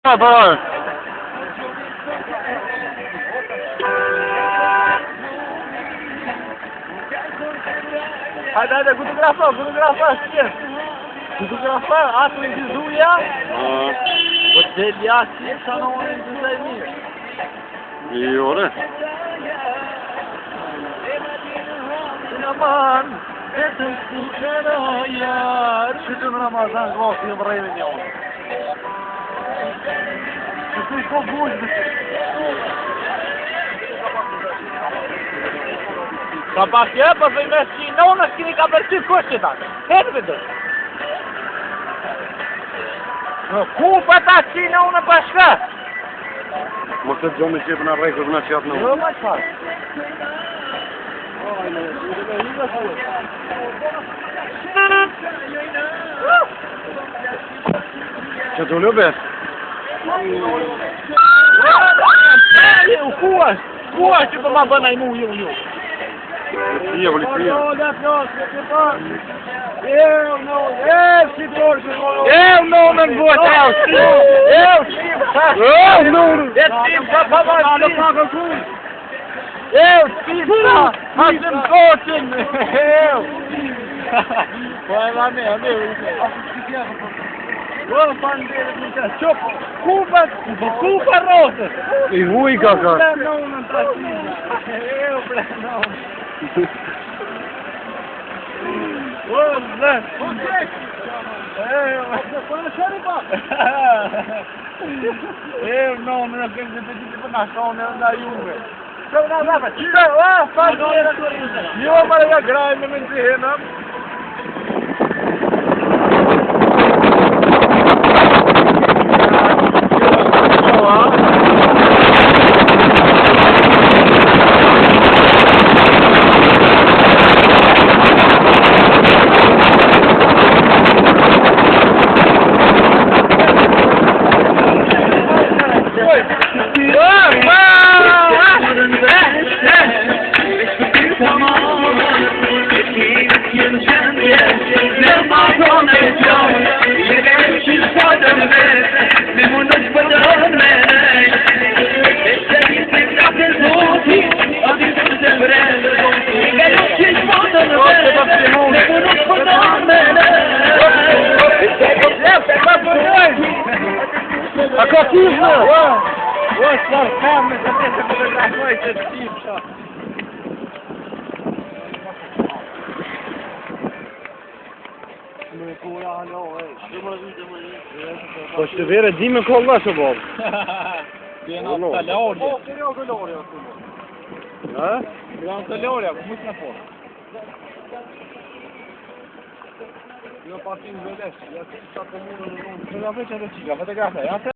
Por. Hajde, fotografa, shqip. Fotografa, atë në gjëzuja. Po të dhe si sa në unë në gjëzaj mirë. Jore. Në manë, vetëm si qëraja. Shqytë në Ramazan, glasë, jë më rejve një unë. Shqytë i shko bujtë. Ka pak je, për dhe me si në unë s'kini ka përsi kështë që takë. Hetë vëdë. Ku për ta si në unë bashka? Më të gjomi që për në rejkër në që atë në unë. Jo, ma që farë. Që të lëbe? Kuash që për ma bënaj mu ju. Policia. Eu não vou Vai lá mesmo. Ô, bandeira de muita Cuba rosa. I vuj ka ka. Não tá assim. Eu, não. Ô, Zé. Eu não acredito que na ação da Juve. Não, bandeira. E eu amarei a grande, me enterrei, não. A cotismo! Ô, calma, mas a pensa que eu já foi esse tipo, só. Po që vere di me kolla që bol. Jena të lorja. Jena të lorja, ku mësë në po. Jo patin vedesh, ja ti sa komunën në unë. Që nga veç e dhe qika, fotografe, ja se